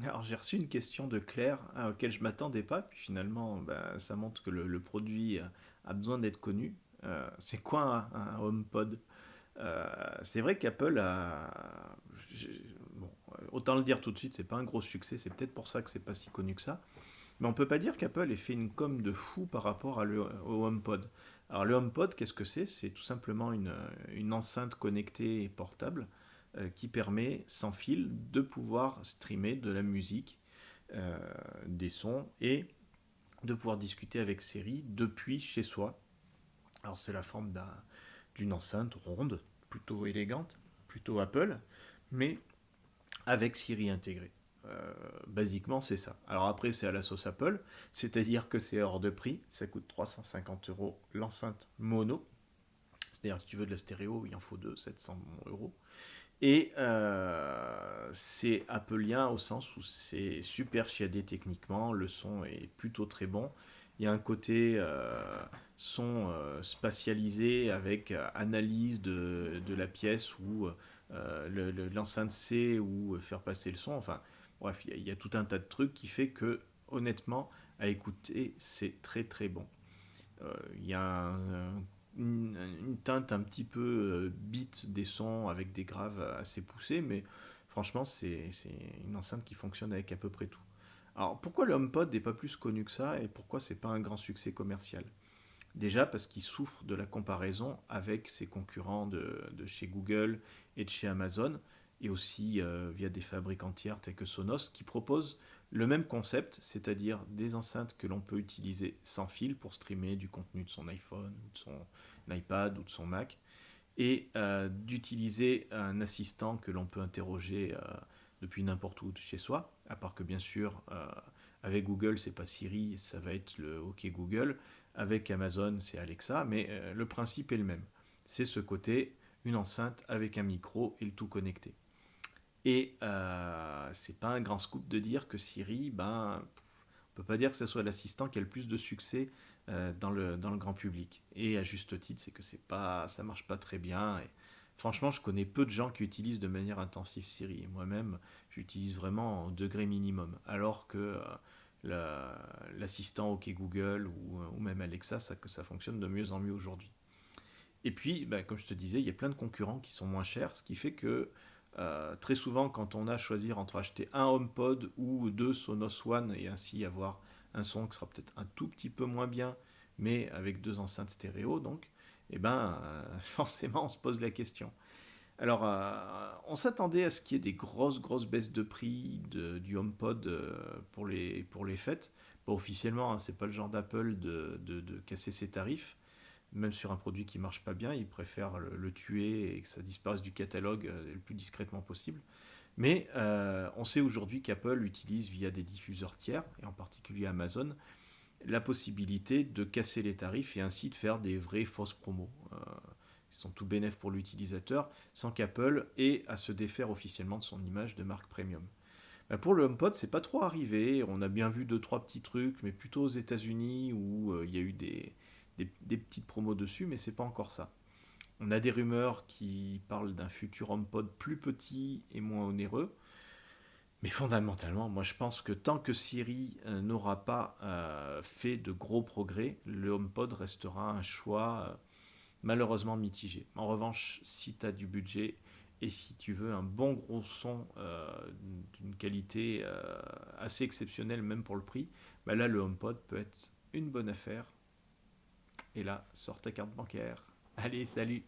Alors j'ai reçu une question de Claire auquel je m'attendais pas, puis finalement ça montre que le produit a besoin d'être connu. C'est quoi un HomePod? C'est vrai qu'Apple a... Bon, autant le dire tout de suite, c'est pas un gros succès, c'est peut-être pour ça que c'est pas si connu que ça. Mais on peut pas dire qu'Apple ait fait une com de fou par rapport au HomePod. Alors le HomePod, qu'est-ce que c'est? C'est tout simplement une enceinte connectée et portable qui permet sans fil de pouvoir streamer de la musique, euh, des sons et de pouvoir discuter avec Siri depuis chez soi. Alors c'est la forme d'une enceinte ronde, plutôt élégante, plutôt Apple, mais avec Siri intégré. Basiquement, c'est ça. Alors après, c'est à la sauce Apple, c'est-à-dire que c'est hors de prix. Ça coûte 350 € l'enceinte mono. C'est-à-dire, si tu veux de la stéréo, il en faut deux, 700 €. Et c'est Appleien au sens où c'est super chiadé techniquement, le son est plutôt très bon. Il y a un côté son spatialisé avec analyse de la pièce où l'enceinte sait où faire passer le son. Enfin, bref, il y a tout un tas de trucs qui fait que, honnêtement, à écouter, c'est très très bon. Il y a une teinte un petit peu beat des sons avec des graves assez poussés, mais franchement, c'est une enceinte qui fonctionne avec à peu près tout. Alors pourquoi le HomePod n'est pas plus connu que ça et pourquoi c'est pas un grand succès commercial? Déjà parce qu'il souffre de la comparaison avec ses concurrents de chez Google et de chez Amazon, et aussi via des fabricants tiers tels que Sonos, qui proposent le même concept, c'est-à-dire des enceintes que l'on peut utiliser sans fil pour streamer du contenu de son iPhone, ou de son iPad ou de son Mac, et d'utiliser un assistant que l'on peut interroger depuis n'importe où de chez soi, à part que bien sûr avec Google c'est pas Siri, ça va être le OK Google, avec Amazon c'est Alexa, mais le principe est le même. C'est ce côté, une enceinte avec un micro et le tout connecté. Et c'est pas un grand scoop de dire que Siri, on peut pas dire que ce soit l'assistant qui a le plus de succès dans le grand public. Et à juste titre, c'est que ça marche pas très bien. Et franchement, je connais peu de gens qui utilisent de manière intensive Siri. Et moi-même, j'utilise vraiment au degré minimum. Alors que l'assistant OK Google ou même Alexa, ça fonctionne de mieux en mieux aujourd'hui. Et puis, comme je te disais, il y a plein de concurrents qui sont moins chers, ce qui fait que très souvent, quand on a à choisir entre acheter un HomePod ou deux Sonos One et ainsi avoir un son qui sera peut-être un tout petit peu moins bien, mais avec deux enceintes stéréo, donc, eh ben, forcément, on se pose la question. Alors, on s'attendait à ce qu'il y ait des grosses, grosses baisses de prix du HomePod pour les fêtes. Pas officiellement, hein, c'est pas le genre d'Apple de casser ses tarifs même sur un produit qui marche pas bien, ils préfèrent le tuer et que ça disparaisse du catalogue le plus discrètement possible. Mais on sait aujourd'hui qu'Apple utilise via des diffuseurs tiers, et en particulier Amazon, la possibilité de casser les tarifs et ainsi de faire des vraies fausses promos. Qui sont tout bénéf pour l'utilisateur, sans qu'Apple ait à se défaire officiellement de son image de marque premium. Pour le HomePod, c'est pas trop arrivé. On a bien vu deux trois petits trucs, mais plutôt aux États-Unis où il y a eu des petites promos dessus, mais c'est pas encore ça. On a des rumeurs qui parlent d'un futur HomePod plus petit et moins onéreux, mais fondamentalement, moi je pense que tant que Siri n'aura pas fait de gros progrès, le HomePod restera un choix malheureusement mitigé. En revanche, si tu as du budget et si tu veux un bon gros son d'une qualité assez exceptionnelle même pour le prix, là le HomePod peut être une bonne affaire. Et là, sors ta carte bancaire. Allez, salut.